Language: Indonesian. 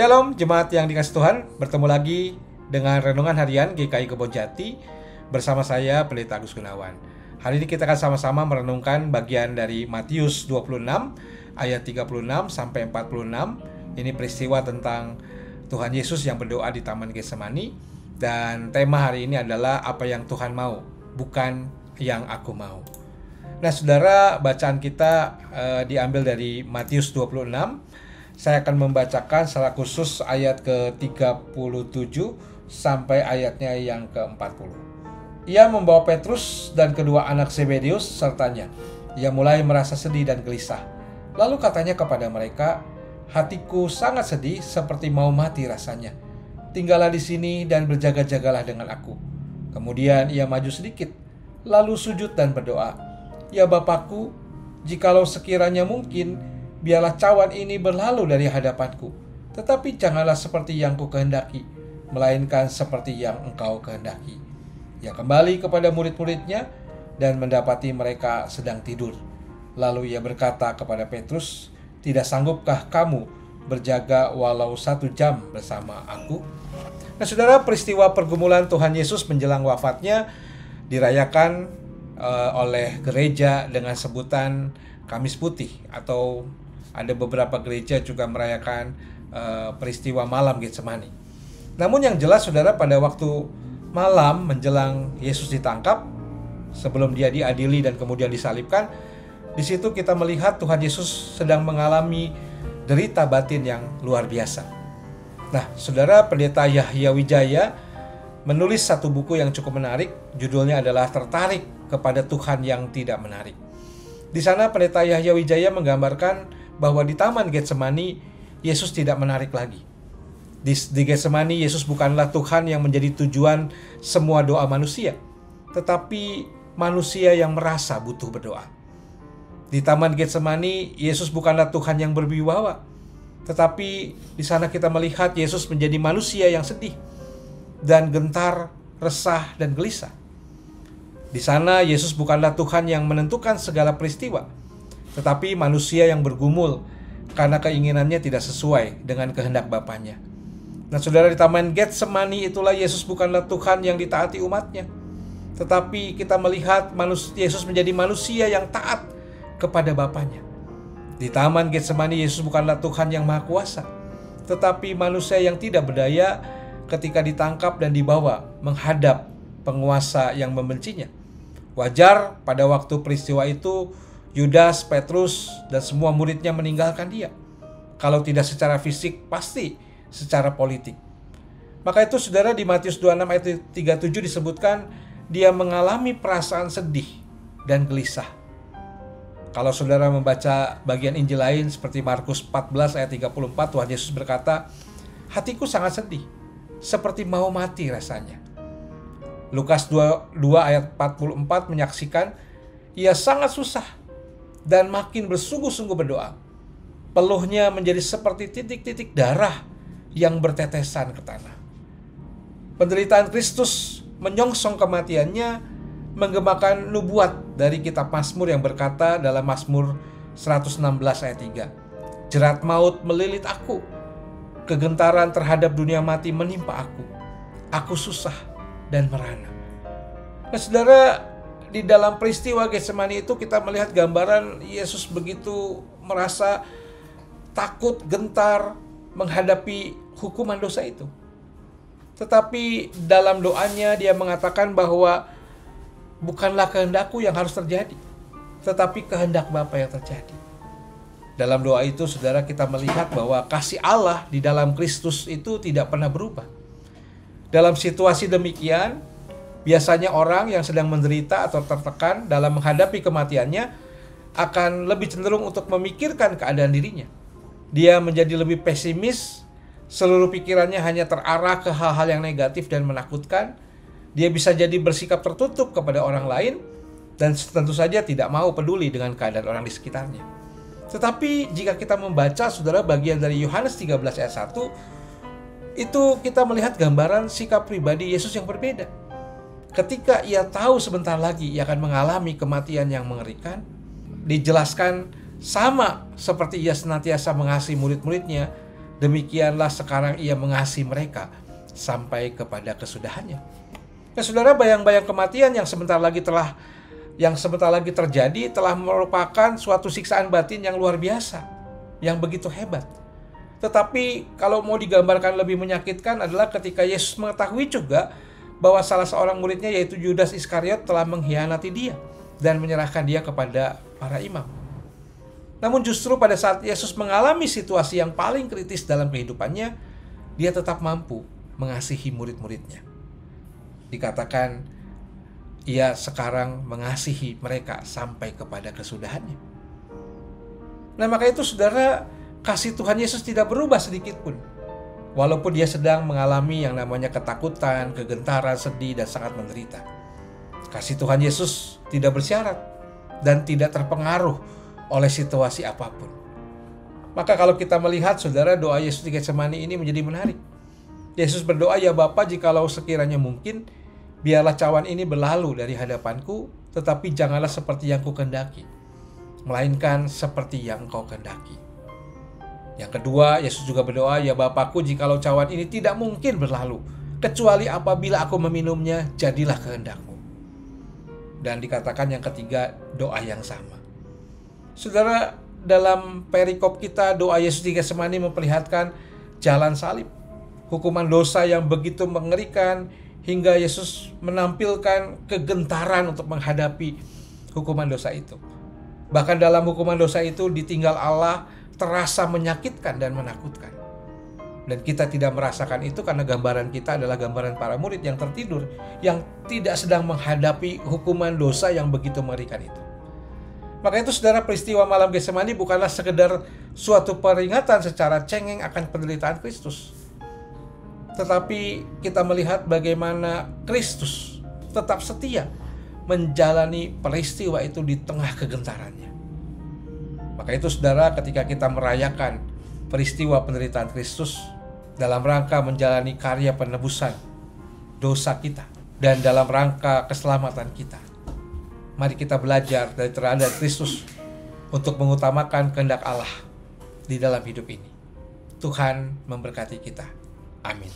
Shalom jemaat yang dikasih Tuhan, bertemu lagi dengan Renungan Harian GKI Kebonjati bersama saya Pendeta Agus Gunawan. Hari ini kita akan sama-sama merenungkan bagian dari Matius 26 ayat 36 sampai 46. Ini peristiwa tentang Tuhan Yesus yang berdoa di Taman Getsemani, dan tema hari ini adalah apa yang Tuhan mau, bukan yang aku mau. Nah, saudara, bacaan kita diambil dari Matius 26. Saya akan membacakan secara khusus ayat ke-37 sampai ayatnya yang ke-40. Ia membawa Petrus dan kedua anak Zebedeus sertanya. Ia mulai merasa sedih dan gelisah. Lalu katanya kepada mereka, "Hatiku sangat sedih seperti mau mati rasanya. Tinggallah di sini dan berjaga-jagalah dengan aku." Kemudian ia maju sedikit, lalu sujud dan berdoa, "Ya Bapakku, jikalau sekiranya mungkin, biarlah cawan ini berlalu dari hadapanku, tetapi janganlah seperti yang ku kehendaki, melainkan seperti yang Engkau kehendaki." Ia kembali kepada murid-muridnya dan mendapati mereka sedang tidur. Lalu ia berkata kepada Petrus, "Tidak sanggupkah kamu berjaga walau 1 jam bersama aku?" Nah, saudara, peristiwa pergumulan Tuhan Yesus menjelang wafatnya dirayakan oleh gereja dengan sebutan Kamis Putih, atau ada beberapa gereja juga merayakan peristiwa malam Getsemani. Namun yang jelas, saudara, pada waktu malam menjelang Yesus ditangkap, sebelum dia diadili dan kemudian disalibkan, di situ kita melihat Tuhan Yesus sedang mengalami derita batin yang luar biasa. Nah, saudara, Pendeta Yahya Wijaya menulis satu buku yang cukup menarik, judulnya adalah Tertarik kepada Tuhan yang Tidak Menarik. Di sana Pendeta Yahya Wijaya menggambarkan bahwa di Taman Getsemani Yesus tidak menarik lagi. Di Getsemani Yesus bukanlah Tuhan yang menjadi tujuan semua doa manusia, tetapi manusia yang merasa butuh berdoa. Di Taman Getsemani Yesus bukanlah Tuhan yang berwibawa, tetapi di sana kita melihat Yesus menjadi manusia yang sedih dan gentar, resah dan gelisah. Di sana Yesus bukanlah Tuhan yang menentukan segala peristiwa, tetapi manusia yang bergumul karena keinginannya tidak sesuai dengan kehendak Bapaknya. Nah, saudara, di Taman Getsemani itulah Yesus bukanlah Tuhan yang ditaati umatnya, tetapi kita melihat Yesus menjadi manusia yang taat kepada Bapaknya. Di Taman Getsemani Yesus bukanlah Tuhan yang maha kuasa, tetapi manusia yang tidak berdaya ketika ditangkap dan dibawa menghadap penguasa yang membencinya. Wajar pada waktu peristiwa itu Yudas, Petrus, dan semua muridnya meninggalkan dia. Kalau tidak secara fisik, pasti secara politik. Maka itu, saudara, di Matius 26 ayat 37 disebutkan dia mengalami perasaan sedih dan gelisah. Kalau saudara membaca bagian Injil lain seperti Markus 14 ayat 34, Tuhan Yesus berkata, "Hatiku sangat sedih, seperti mau mati rasanya." Lukas 2 ayat 44 menyaksikan ia sangat susah dan makin bersungguh-sungguh berdoa. Peluhnya menjadi seperti titik-titik darah yang bertetesan ke tanah. Penderitaan Kristus menyongsong kematiannya menggemakan nubuat dari kitab Mazmur yang berkata dalam Mazmur 116 ayat 3, "Jerat maut melilit aku, kegentaran terhadap dunia mati menimpa aku. Aku susah dan merana." Nah, saudara, di dalam peristiwa Getsemani itu kita melihat gambaran Yesus begitu merasa takut, gentar menghadapi hukuman dosa itu. Tetapi dalam doanya dia mengatakan bahwa bukanlah kehendakku yang harus terjadi, tetapi kehendak Bapa yang terjadi. Dalam doa itu, saudara, kita melihat bahwa kasih Allah di dalam Kristus itu tidak pernah berubah. Dalam situasi demikian, biasanya orang yang sedang menderita atau tertekan dalam menghadapi kematiannya akan lebih cenderung untuk memikirkan keadaan dirinya. Dia menjadi lebih pesimis, seluruh pikirannya hanya terarah ke hal-hal yang negatif dan menakutkan. Dia bisa jadi bersikap tertutup kepada orang lain dan tentu saja tidak mau peduli dengan keadaan orang di sekitarnya. Tetapi jika kita membaca, saudara, bagian dari Yohanes 13 ayat 1, itu kita melihat gambaran sikap pribadi Yesus yang berbeda. Ketika ia tahu sebentar lagi ia akan mengalami kematian yang mengerikan, dijelaskan sama seperti ia senantiasa mengasihi murid-muridnya, demikianlah sekarang ia mengasihi mereka sampai kepada kesudahannya. Nah, saudara, bayang-bayang kematian yang sebentar lagi terjadi telah merupakan suatu siksaan batin yang luar biasa, yang begitu hebat. Tetapi kalau mau digambarkan lebih menyakitkan adalah ketika Yesus mengetahui juga bahwa salah seorang muridnya yaitu Yudas Iskariot telah mengkhianati dia dan menyerahkan dia kepada para imam. Namun justru pada saat Yesus mengalami situasi yang paling kritis dalam kehidupannya, dia tetap mampu mengasihi murid-muridnya. Dikatakan, ia sekarang mengasihi mereka sampai kepada kesudahannya. Nah, maka itu saudara, kasih Tuhan Yesus tidak berubah sedikit pun. Walaupun dia sedang mengalami yang namanya ketakutan, kegentaran, sedih, dan sangat menderita. Kasih Tuhan Yesus tidak bersyarat dan tidak terpengaruh oleh situasi apapun. Maka kalau kita melihat, saudara, doa Yesus di Getsemani ini menjadi menarik. Yesus berdoa, "Ya Bapa, jikalau sekiranya mungkin, biarlah cawan ini berlalu dari hadapanku, tetapi janganlah seperti yang kukehendaki, melainkan seperti yang Kau kehendaki." Yang kedua, Yesus juga berdoa, "Ya Bapakku, jikalau cawan ini tidak mungkin berlalu, kecuali apabila aku meminumnya, jadilah kehendak-Mu." Dan dikatakan yang ketiga, doa yang sama. Saudara, dalam perikop kita, doa Yesus di Getsemani memperlihatkan jalan salib, hukuman dosa yang begitu mengerikan, hingga Yesus menampilkan kegentaran untuk menghadapi hukuman dosa itu. Bahkan dalam hukuman dosa itu, ditinggal Allah terasa menyakitkan dan menakutkan. Dan kita tidak merasakan itu karena gambaran kita adalah gambaran para murid yang tertidur, yang tidak sedang menghadapi hukuman dosa yang begitu mengerikan itu. Maka itu saudara, peristiwa malam Getsemani bukanlah sekedar suatu peringatan secara cengeng akan penderitaan Kristus. Tetapi kita melihat bagaimana Kristus tetap setia menjalani peristiwa itu di tengah kegentarannya. Maka itu saudara, ketika kita merayakan peristiwa penderitaan Kristus dalam rangka menjalani karya penebusan dosa kita dan dalam rangka keselamatan kita, mari kita belajar dari teladan Kristus untuk mengutamakan kehendak Allah di dalam hidup ini. Tuhan memberkati kita. Amin.